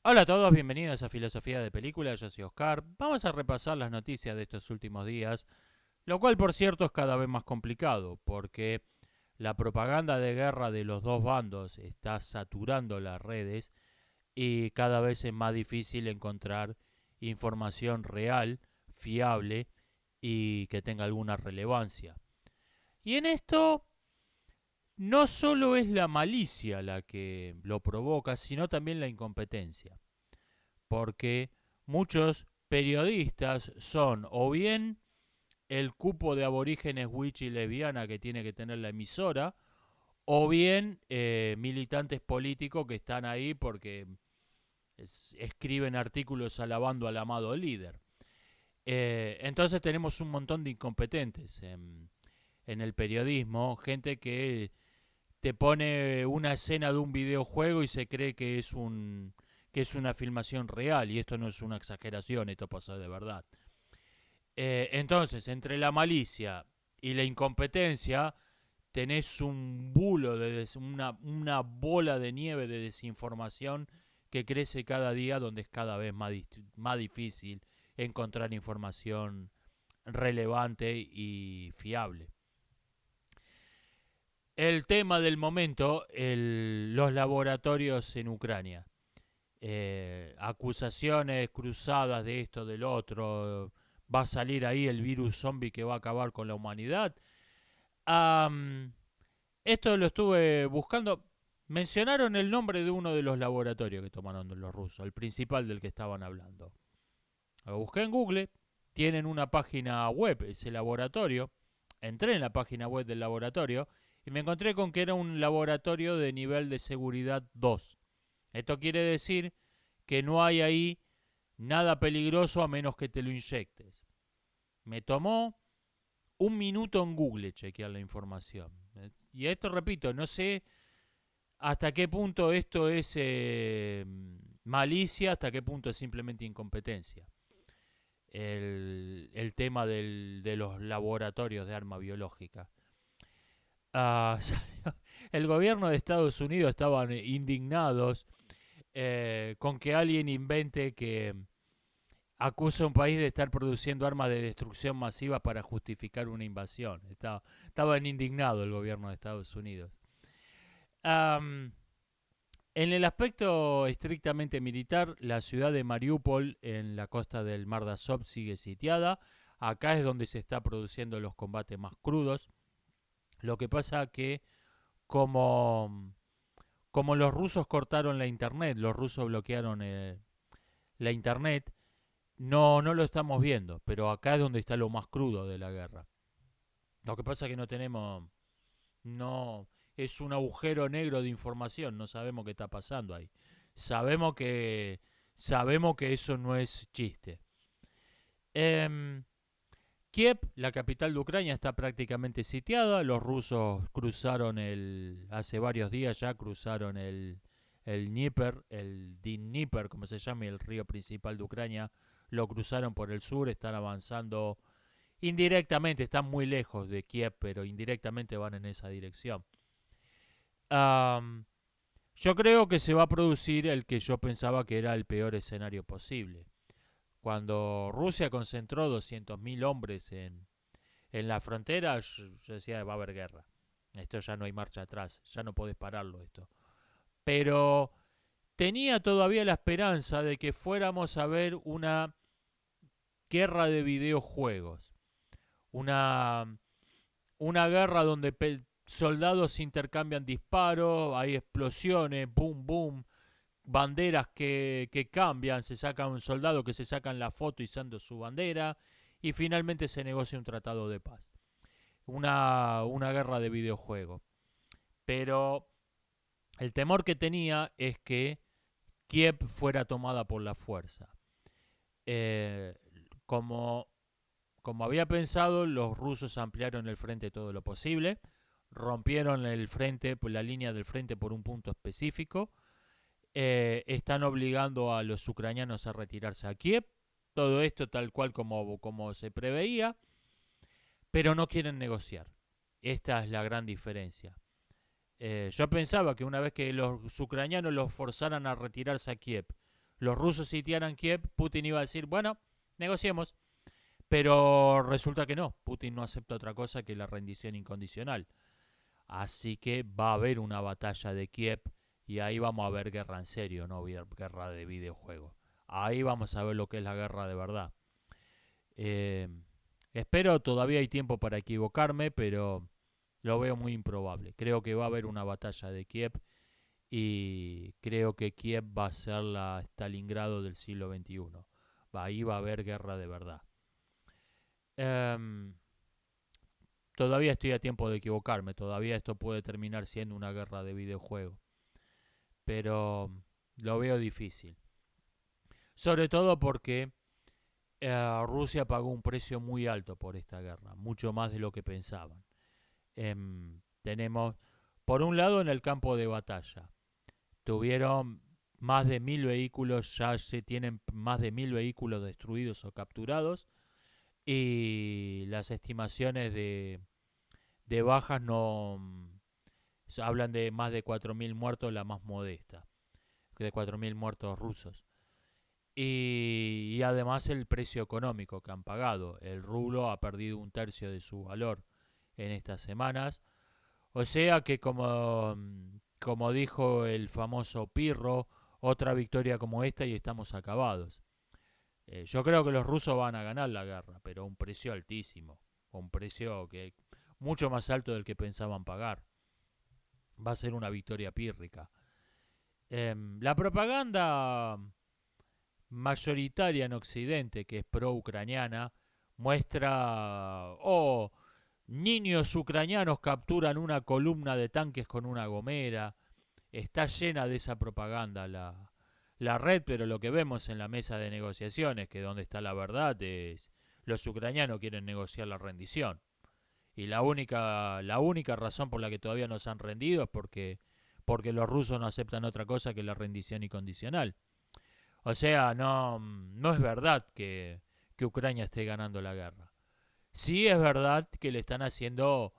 Hola a todos, bienvenidos a Filosofía de Película, yo soy Oscar. Vamos a repasar las noticias de estos últimos días, lo cual por cierto es cada vez más complicado, porque la propaganda de guerra de los dos bandos está saturando las redes y cada vez es más difícil encontrar información real, fiable y que tenga alguna relevancia. Y en esto no solo es la malicia la que lo provoca, sino también la incompetencia, porque muchos periodistas son o bien el cupo de aborígenes witch y lesbiana que tiene que tener la emisora, o bien militantes políticos que están ahí porque escriben artículos alabando al amado líder. Entonces tenemos un montón de incompetentes en el periodismo, gente que te pone una escena de un videojuego y se cree que es una filmación real y esto no es una exageración, esto pasó de verdad. Entonces, entre la malicia y la incompetencia, tenés un bulo, una bola de nieve de desinformación que crece cada día, donde es cada vez más difícil encontrar información relevante y fiable. El tema del momento, los laboratorios en Ucrania. Acusaciones cruzadas de esto, del otro. Va a salir ahí el virus zombie que va a acabar con la humanidad. Am, Esto lo estuve buscando. Mencionaron el nombre de uno de los laboratorios que tomaron los rusos, el principal del que estaban hablando. Lo busqué en Google, tienen una página web, ese laboratorio. Entré en la página web del laboratorio y me encontré con que era un laboratorio de nivel de seguridad 2. Esto quiere decir que no hay ahí nada peligroso a menos que te lo inyectes. Me tomó un minuto en Google chequear la información. Y esto repito, no sé hasta qué punto esto es malicia, hasta qué punto es simplemente incompetencia. El tema de los laboratorios de arma biológica. Ah, el gobierno de Estados Unidos estaban indignados con que alguien invente que acusa a un país de estar produciendo armas de destrucción masiva para justificar una invasión. Estaban indignados el gobierno de Estados Unidos. Am, en el aspecto estrictamente militar, la ciudad de Mariupol, en la costa del Mar de Azov, sigue sitiada. Acá es donde se está produciendo los combates más crudos. Lo que pasa que como los rusos cortaron la internet, los rusos bloquearon la internet, no lo estamos viendo, pero acá es donde está lo más crudo de la guerra. Lo que pasa es que no, es un agujero negro de información, no sabemos qué está pasando ahí. Sabemos que, sabemos que eso no es chiste. Em, Kiev, la capital de Ucrania, está prácticamente sitiada. Los rusos cruzaron hace varios días ya cruzaron el Dnieper, el Dnieper, como se llama, el río principal de Ucrania. Lo cruzaron por el sur, están avanzando indirectamente, están muy lejos de Kiev, pero indirectamente van en esa dirección. Am, yo creo que se va a producir el que yo pensaba que era el peor escenario posible. Cuando Rusia concentró 200.000 hombres en la frontera, yo decía, va a haber guerra. Esto ya no hay marcha atrás, ya no podés pararlo esto. Pero tenía todavía la esperanza de que fuéramos a ver una guerra de videojuegos. Una, una guerra donde soldados intercambian disparos, hay explosiones, boom, boom, banderas que cambian, se saca un soldado que se sacan la foto izando su bandera y finalmente se negocia un tratado de paz. Una guerra de videojuegos. Pero el temor que tenía es que Kiev fuera tomada por la fuerza. Eh, como, como había pensado, los rusos ampliaron el frente todo lo posible, rompieron el frente, la línea del frente por un punto específico, están obligando a los ucranianos a retirarse a Kiev, todo esto tal cual como se preveía, pero no quieren negociar. Esta es la gran diferencia. Yo pensaba que una vez que los ucranianos los forzaran a retirarse a Kiev, los rusos sitiaran Kiev, Putin iba a decir, bueno, negociemos. Pero resulta que no, Putin no acepta otra cosa que la rendición incondicional. Así que va a haber una batalla de Kiev y ahí vamos a ver guerra en serio, no guerra de videojuegos. Ahí vamos a ver lo que es la guerra de verdad. Eh, Espero, todavía hay tiempo para equivocarme, pero lo veo muy improbable. Creo que va a haber una batalla de Kiev y creo que Kiev va a ser la Stalingrado del siglo XXI. Ahí va a haber guerra de verdad. Em, Todavía estoy a tiempo de equivocarme, todavía esto puede terminar siendo una guerra de videojuegos, pero lo veo difícil. Sobre todo porque Rusia pagó un precio muy alto por esta guerra, mucho más de lo que pensaban. Tenemos, por un lado, en el campo de batalla, tuvieron más de 1000 vehículos, ya se tienen más de 1000 vehículos destruidos o capturados, y las estimaciones de bajas no hablan de más de 4000 muertos, la más modesta, de 4000 muertos rusos. Y además el precio económico que han pagado. El rublo ha perdido un tercio de su valor en estas semanas. O sea que como dijo el famoso Pirro, otra victoria como esta y estamos acabados. Yo creo que los rusos van a ganar la guerra, pero a un precio altísimo, un precio que mucho más alto del que pensaban pagar. Va a ser una victoria pírrica. La propaganda mayoritaria en Occidente, que es pro-ucraniana, muestra, oh, niños ucranianos capturan una columna de tanques con una gomera. Está llena de esa propaganda la red, pero lo que vemos en la mesa de negociaciones, que donde está la verdad, es los ucranianos quieren negociar la rendición. Y la única razón por la que todavía no se han rendido es porque los rusos no aceptan otra cosa que la rendición incondicional. O sea, no es verdad que Ucrania esté ganando la guerra. Sí es verdad que le están haciendo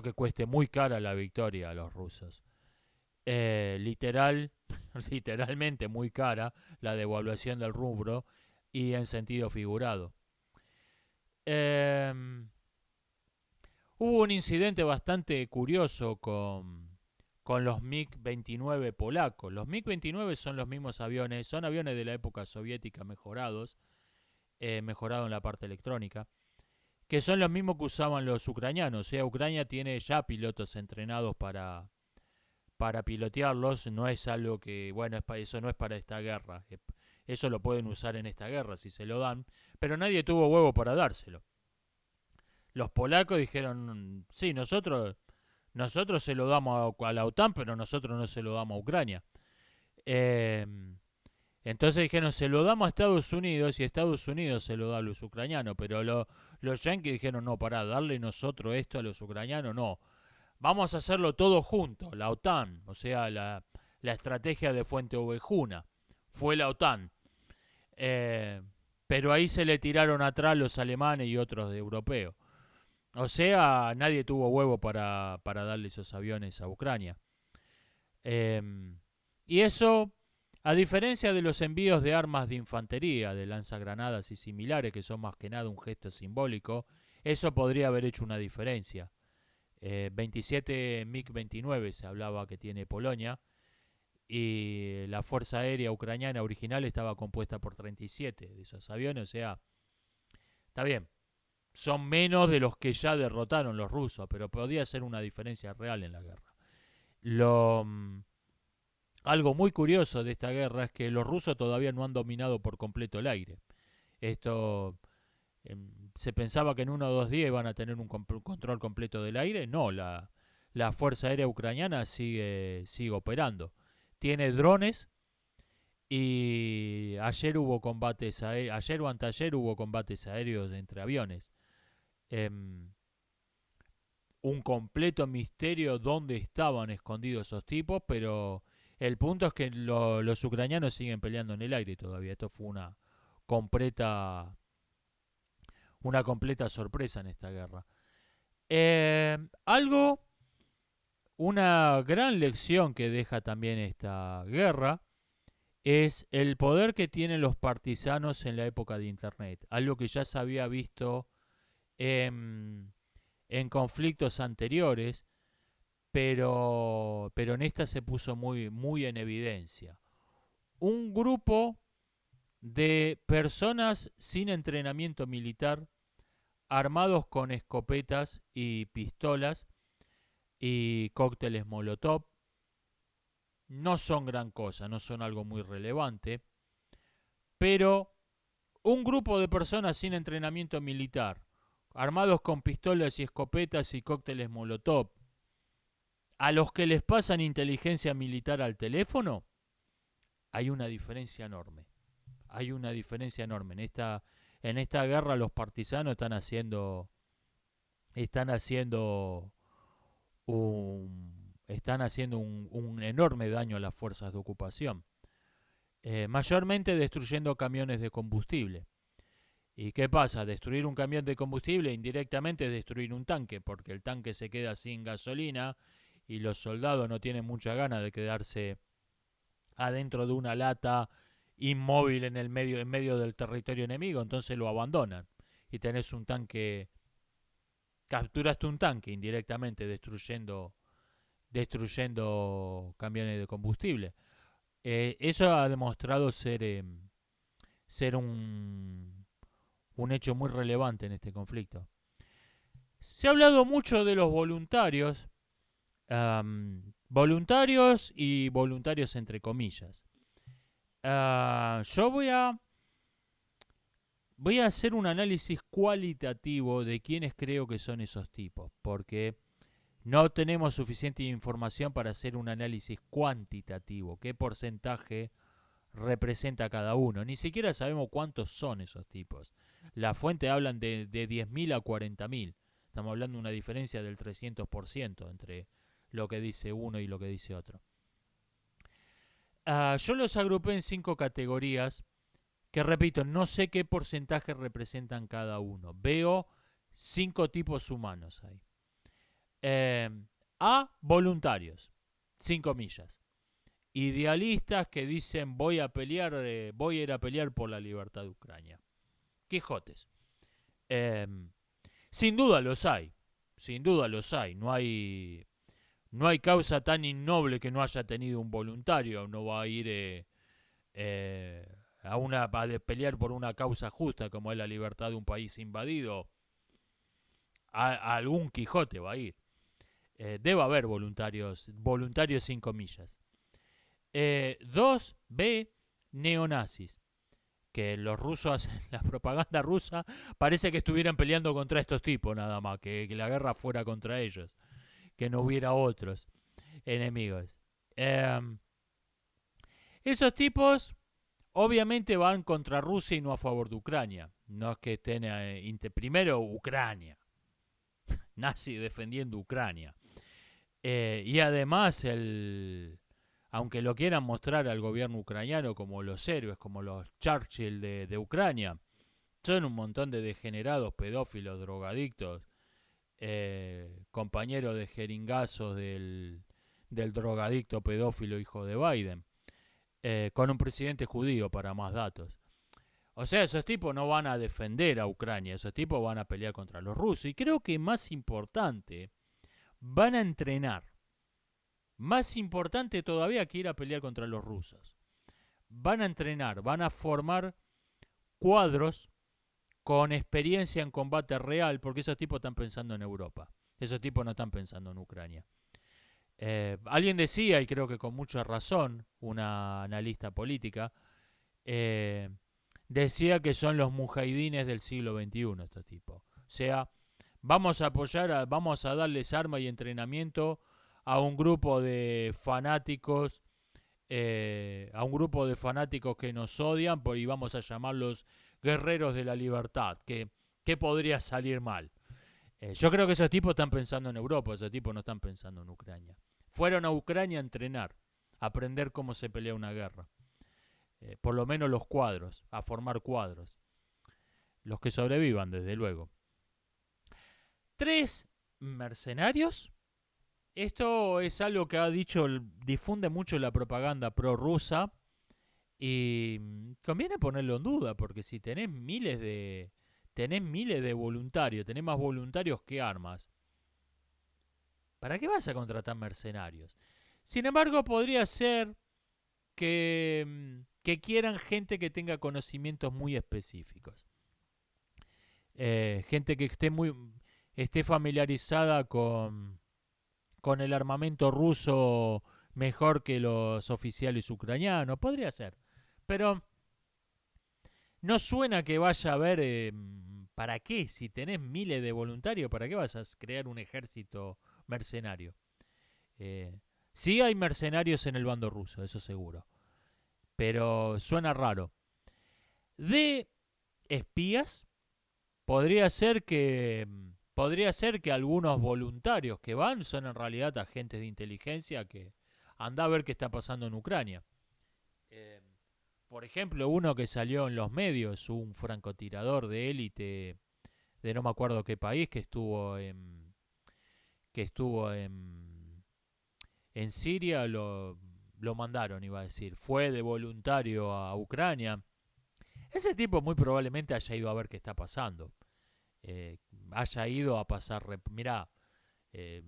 que cueste muy cara la victoria a los rusos. Literalmente muy cara la devaluación del rublo y en sentido figurado. Eh, Hubo un incidente bastante curioso con los MiG-29 polacos. Los MiG-29 son los mismos aviones, son aviones de la época soviética mejorados, mejorado en la parte electrónica, que son los mismos que usaban los ucranianos. O sea, Ucrania tiene ya pilotos entrenados para pilotearlos. No es algo que, bueno, eso no es para esta guerra. Eso lo pueden usar en esta guerra si se lo dan, pero nadie tuvo huevo para dárselo. Los polacos dijeron, sí, nosotros se lo damos a la OTAN, pero nosotros no se lo damos a Ucrania. Eh, entonces dijeron, se lo damos a Estados Unidos y Estados Unidos se lo da a los ucranianos, pero los yanquis dijeron, no, pará, darle nosotros esto a los ucranianos, no. Vamos a hacerlo todo junto, la OTAN, o sea, la estrategia de Fuente Ovejuna. Fue la OTAN. Eh, pero ahí se le tiraron atrás los alemanes y otros de europeos. O sea, nadie tuvo huevo para darle esos aviones a Ucrania. Eh, y eso, a diferencia de los envíos de armas de infantería, de lanzagranadas y similares, que son más que nada un gesto simbólico, eso podría haber hecho una diferencia. 27 MiG-29 se hablaba que tiene Polonia, y la Fuerza Aérea Ucraniana original estaba compuesta por 37 de esos aviones, o sea, está bien, son menos de los que ya derrotaron los rusos, pero podía ser una diferencia real en la guerra. Lo, Algo muy curioso de esta guerra es que los rusos todavía no han dominado por completo el aire. Esto se pensaba que en 1 o 2 días iban a tener un control completo del aire. No, la Fuerza Aérea Ucraniana sigue operando. Tiene drones y ayer o anteayer hubo combates aéreos entre aviones. Un completo misterio dónde estaban escondidos esos tipos, pero el punto es que los ucranianos siguen peleando en el aire todavía. Esto fue completa, una completa sorpresa en esta guerra. Una gran lección que deja también esta guerra es el poder que tienen los partisanos en la época de Internet, algo que ya se había visto en conflictos anteriores, pero en esta se puso muy, muy en evidencia. Un grupo de personas sin entrenamiento militar, armados con escopetas y pistolas y cócteles Molotov, no son gran cosa, no son algo muy relevante, pero un grupo de personas sin entrenamiento militar, armados con pistolas y escopetas y cócteles Molotov, a los que les pasan inteligencia militar al teléfono, hay una diferencia enorme. Hay una diferencia enorme. En esta guerra los partisanos están haciendo un enorme daño a las fuerzas de ocupación. Mayormente destruyendo camiones de combustible. ¿Y qué pasa? Destruir un camión de combustible indirectamente es destruir un tanque, porque el tanque se queda sin gasolina y los soldados no tienen mucha gana de quedarse adentro de una lata inmóvil en medio del territorio enemigo, entonces lo abandonan. Y tenés un tanque, capturaste un tanque indirectamente destruyendo camiones de combustible. Eso ha demostrado ser un hecho muy relevante en este conflicto. Se ha hablado mucho de los voluntarios, voluntarios y voluntarios entre comillas. Yo voy a hacer un análisis cualitativo de quiénes creo que son esos tipos, porque no tenemos suficiente información para hacer un análisis cuantitativo, qué porcentaje representa cada uno. Ni siquiera sabemos cuántos son esos tipos. La fuente hablan de 10.000 a 40.000. Estamos hablando de una diferencia del 300% entre lo que dice uno y lo que dice otro. Yo los agrupé en 5 categorías que, repito, no sé qué porcentaje representan cada uno. Veo 5 tipos humanos ahí. Voluntarios, 5 millas. Idealistas que dicen voy a ir a pelear por la libertad de Ucrania. Quijotes. Sin duda los hay. Sin duda los hay. No hay causa tan innoble que no haya tenido un voluntario. No va a ir a pelear por una causa justa como es la libertad de un país invadido. A algún Quijote va a ir. Debe haber voluntarios sin comillas. 2, B, neonazis. Que los rusos hacen la propaganda rusa, parece que estuvieran peleando contra estos tipos nada más, que la guerra fuera contra ellos, que no hubiera otros enemigos. Esos tipos obviamente van contra Rusia y no a favor de Ucrania. No es que estén primero Ucrania, nazi defendiendo Ucrania. Y además aunque lo quieran mostrar al gobierno ucraniano como los héroes, como los Churchill de Ucrania, son un montón de degenerados, pedófilos, drogadictos, compañeros de jeringazos del drogadicto pedófilo hijo de Biden, con un presidente judío para más datos. O sea, esos tipos no van a defender a Ucrania, esos tipos van a pelear contra los rusos. Y creo que más importante, van a entrenar. Más importante todavía que ir a pelear contra los rusos. Van a entrenar, van a formar cuadros con experiencia en combate real, porque esos tipos están pensando en Europa. Esos tipos no están pensando en Ucrania. Alguien decía, y creo que con mucha razón, una analista política, decía que son los mujahidines del siglo XXI estos tipos. O sea, vamos a darles arma y entrenamiento a un grupo de fanáticos, que nos odian y vamos a llamarlos guerreros de la libertad. ¿Qué podría salir mal? Yo creo que esos tipos están pensando en Europa, esos tipos no están pensando en Ucrania. Fueron a Ucrania a entrenar, a aprender cómo se pelea una guerra. Por lo menos los cuadros, a formar cuadros. Los que sobrevivan, desde luego. 3, mercenarios. Esto es algo que difunde mucho la propaganda prorrusa. Y conviene ponerlo en duda, porque si tenés miles de voluntarios, tenés más voluntarios que armas, ¿para qué vas a contratar mercenarios? Sin embargo, podría ser que quieran gente que tenga conocimientos muy específicos. Gente que esté familiarizada con el armamento ruso mejor que los oficiales ucranianos. Podría ser. Pero no suena que vaya a haber... ¿Para qué? Si tenés miles de voluntarios, ¿para qué vas a crear un ejército mercenario? Sí hay mercenarios en el bando ruso, eso seguro. Pero suena raro. De espías, podría ser que algunos voluntarios que van son en realidad agentes de inteligencia que anda a ver qué está pasando en Ucrania. Eh, por ejemplo, uno que salió en los medios, un francotirador de élite de no me acuerdo qué país que estuvo en Siria, lo mandaron, iba a decir, fue de voluntario a Ucrania. Ese tipo muy probablemente haya ido a ver qué está pasando. Haya ido a pasar. Mirá, eh,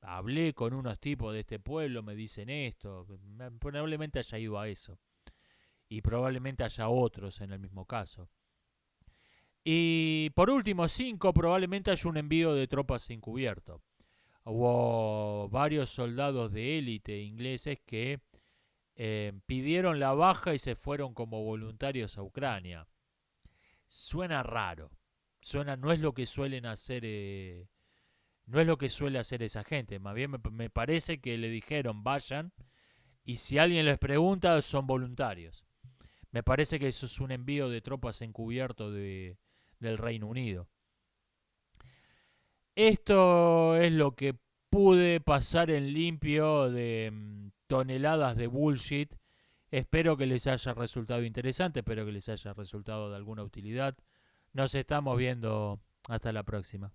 hablé con unos tipos de este pueblo, me dicen esto. Probablemente haya ido a eso. Y probablemente haya otros en el mismo caso. Y por último, 5, probablemente haya un envío de tropas encubierto. Hubo varios soldados de élite ingleses que pidieron la baja y se fueron como voluntarios a Ucrania. Suena raro. No es lo que suelen hacer, no es lo que suele hacer esa gente. Más bien me parece que le dijeron vayan y si alguien les pregunta son voluntarios. Me parece que eso es un envío de tropas encubierto del Reino Unido. Esto es lo que pude pasar en limpio de toneladas de bullshit. Espero que les haya resultado interesante, espero que les haya resultado de alguna utilidad. Nos estamos viendo. Hasta la próxima.